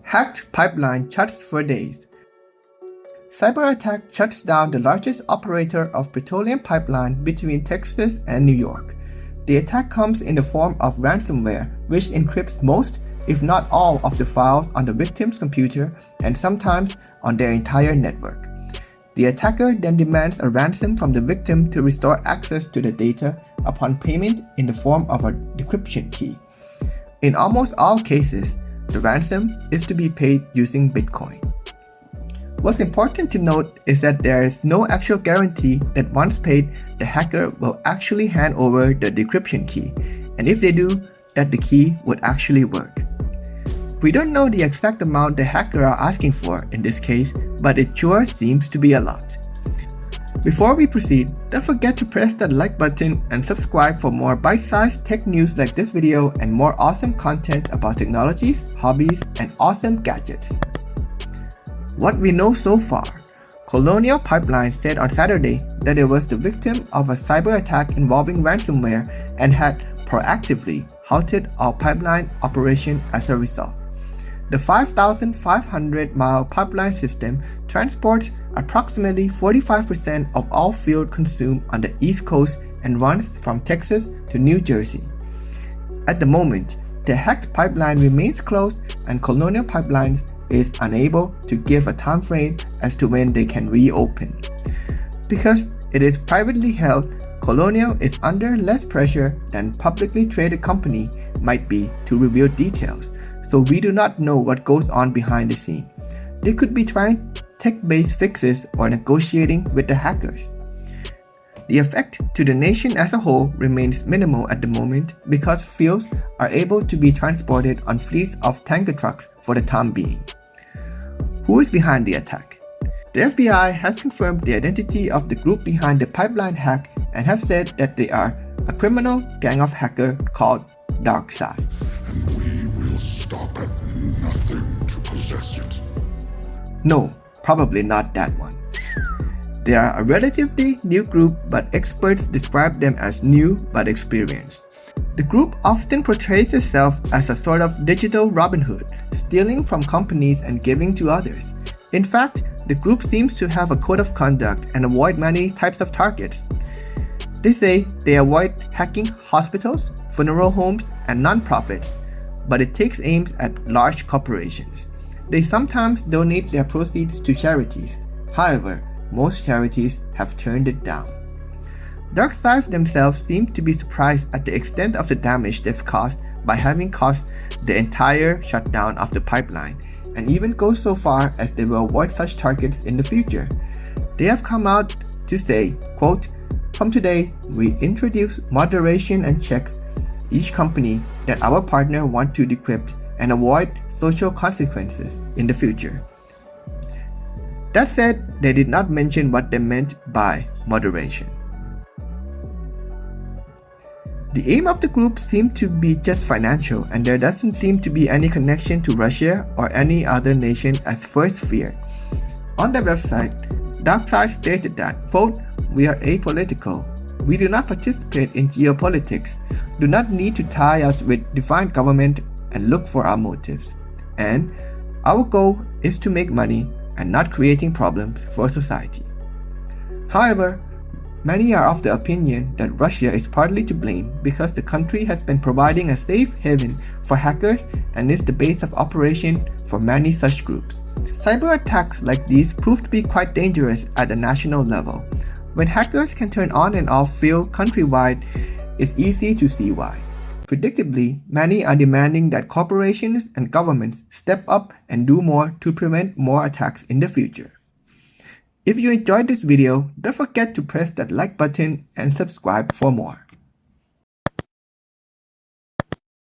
Hacked pipeline shuts for days. Cyber attack shuts down the largest operator of petroleum pipeline between Texas and New York. The attack comes in the form of ransomware, which encrypts most, if not all, of the files on the victim's computer and sometimes on their entire network. The attacker then demands a ransom from the victim to restore access to the data upon payment in the form of a decryption key. In almost all cases, the ransom is to be paid using Bitcoin. What's important to note is that there is no actual guarantee that once paid, the hacker will actually hand over the decryption key, and if they do, that the key would actually work. We don't know the exact amount the hacker are asking for in this case, but it sure seems to be a lot. Before we proceed, don't forget to press that like button and subscribe for more bite-sized tech news like this video and more awesome content about technologies, hobbies, and awesome gadgets. What we know so far, Colonial Pipeline said on Saturday that it was the victim of a cyber attack involving ransomware and had proactively halted all pipeline operation as a result. The 5,500-mile pipeline system transports approximately 45% of all fuel consumed on the East Coast and runs from Texas to New Jersey. At the moment, the hacked pipeline remains closed and Colonial Pipeline is unable to give a time frame as to when they can reopen. Because it is privately held, Colonial is under less pressure than publicly traded company might be to reveal details, so we do not know what goes on behind the scene. They could be trying tech-based fixes or negotiating with the hackers. The effect to the nation as a whole remains minimal at the moment because fuels are able to be transported on fleets of tanker trucks for the time being. Who is behind the attack? The FBI has confirmed the identity of the group behind the pipeline hack and have said that they are a criminal gang of hackers called DarkSide. And we will stop at nothing to possess it. No, probably not that one. They are a relatively new group, but experts describe them as new but experienced. The group often portrays itself as a sort of digital Robin Hood, stealing from companies and giving to others. In fact, the group seems to have a code of conduct and avoid many types of targets. They say they avoid hacking hospitals, funeral homes, and nonprofits, but it takes aims at large corporations. They sometimes donate their proceeds to charities. However, most charities have turned it down. DarkSide themselves seem to be surprised at the extent of the damage they've caused by having caused the entire shutdown of the pipeline, and even go so far as they will avoid such targets in the future. They have come out to say, quote, "From today, we introduce moderation and checks each company that our partner want to decrypt and avoid social consequences in the future." That said, they did not mention what they meant by moderation. The aim of the group seemed to be just financial, and there doesn't seem to be any connection to Russia or any other nation as first feared. On their website, DarkSide stated that, quote, "We are apolitical. We do not participate in geopolitics, do not need to tie us with defined government and look for our motives. And our goal is to make money and not creating problems for society." However, many are of the opinion that Russia is partly to blame because the country has been providing a safe haven for hackers and is the base of operation for many such groups. Cyber attacks like these prove to be quite dangerous at a national level. When hackers can turn on and off fuel countrywide, it's easy to see why. Predictably, many are demanding that corporations and governments step up and do more to prevent more attacks in the future. If you enjoyed this video, don't forget to press that like button and subscribe for more.